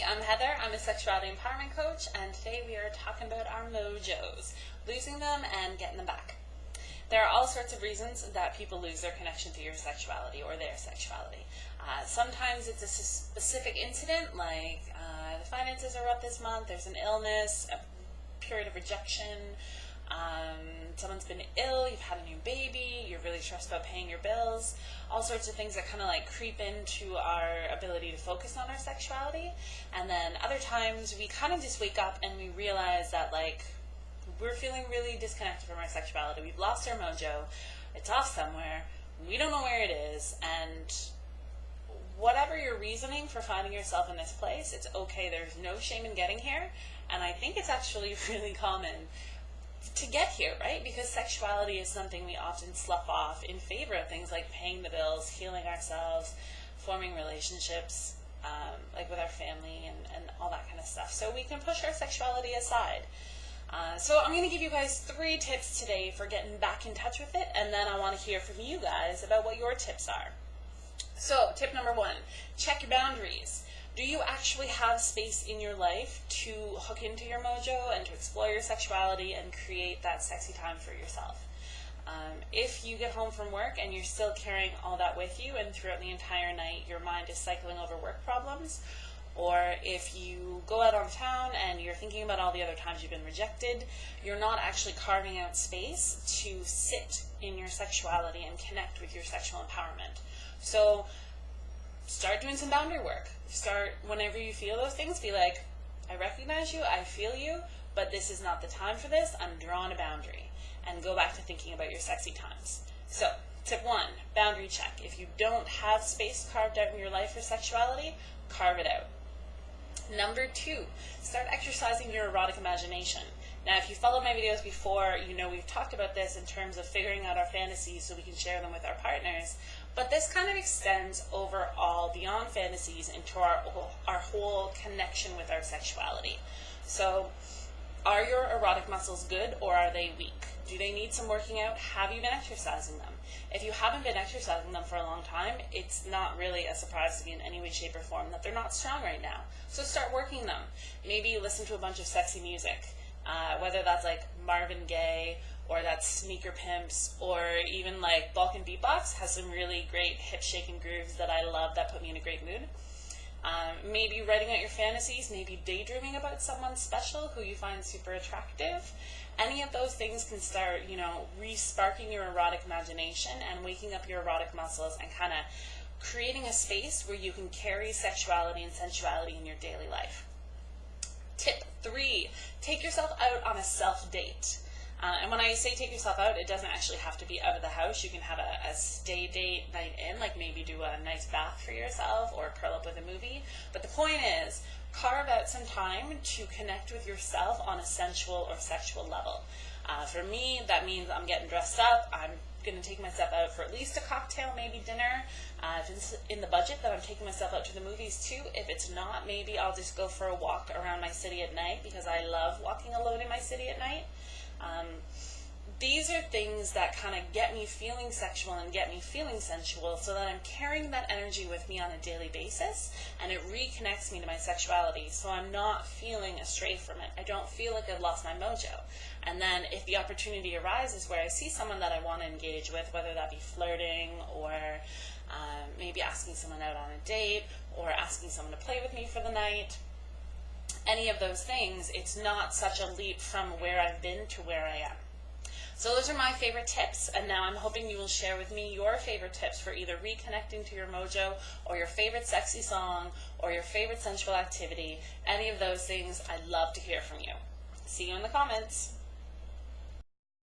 I'm Heather. I'm a sexuality empowerment coach, and today we are talking about our mojos, losing them and getting them back. There are all sorts of reasons that people lose their connection to your sexuality or their sexuality. Sometimes it's a specific incident, like the finances are up this month, there's an illness, a period of rejection, someone's been ill, you've had a new baby, you're really stressed about paying your bills, all sorts of things that kind of like creep into our ability to focus on our sexuality. And then other times we kind of just wake up and we realize that like we're feeling really disconnected from our sexuality. We've lost our mojo, it's off somewhere, we don't know where it is, and whatever your reasoning for finding yourself in this place, it's okay. There's no shame in getting here, and I think it's actually really common to get here, right? Because sexuality is something we often slough off in favor of things like paying the bills, healing ourselves, forming relationships, like with our family and all that kind of stuff. So we can push our sexuality aside. So I'm going to give you guys 3 tips today for getting back in touch with it, and then I want to hear from you guys about what your tips are. So tip number 1, check your boundaries. Do you actually have space in your life to hook into your mojo and to explore your sexuality and create that sexy time for yourself? If you get home from work and you're still carrying all that with you and throughout the entire night your mind is cycling over work problems, or if you go out on town and you're thinking about all the other times you've been rejected, you're not actually carving out space to sit in your sexuality and connect with your sexual empowerment. So start doing some boundary work. Start, whenever you feel those things, be like, I recognize you, I feel you, but this is not the time for this. I'm drawing a boundary. And go back to thinking about your sexy times. So, tip 1, boundary check. If you don't have space carved out in your life for sexuality, carve it out. Number 2, start exercising your erotic imagination. Now, if you followed my videos before, you know we've talked about this in terms of figuring out our fantasies so we can share them with our partners. But this kind of extends overall beyond fantasies into our whole connection with our sexuality. So, are your erotic muscles good or are they weak? Do they need some working out? Have you been exercising them? If you haven't been exercising them for a long time, it's not really a surprise to me in any way, shape, or form that they're not strong right now. So start working them. Maybe listen to a bunch of sexy music, whether that's like Marvin Gaye, or that's Sneaker Pimps, or even like Balkan Beatbox has some really great hip-shaking grooves that I love that put me in a great mood. Maybe writing out your fantasies, maybe daydreaming about someone special who you find super attractive. Any of those things can start, re-sparking your erotic imagination and waking up your erotic muscles and kind of creating a space where you can carry sexuality and sensuality in your daily life. Tip 3, take yourself out on a self-date. And when I say take yourself out, it doesn't actually have to be out of the house. You can have a stay date night in, like maybe do a nice bath for yourself or curl up with a movie. But the point is, carve out some time to connect with yourself on a sensual or sexual level. For me, that means I'm getting dressed up. I'm going to take myself out for at least a cocktail, maybe dinner. If it's in the budget, then I'm taking myself out to the movies too. If it's not, maybe I'll just go for a walk around my city at night because I love walking alone in my city at night. These are things that kind of get me feeling sexual and get me feeling sensual so that I'm carrying that energy with me on a daily basis and it reconnects me to my sexuality so I'm not feeling astray from it. I don't feel like I've lost my mojo. And then if the opportunity arises where I see someone that I want to engage with, whether that be flirting or maybe asking someone out on a date or asking someone to play with me for the night, any of those things, it's not such a leap from where I've been to where I am. So those are my favorite tips, and now I'm hoping you will share with me your favorite tips for either reconnecting to your mojo or your favorite sexy song or your favorite sensual activity. Any of those things, I'd love to hear from you. See you in the comments.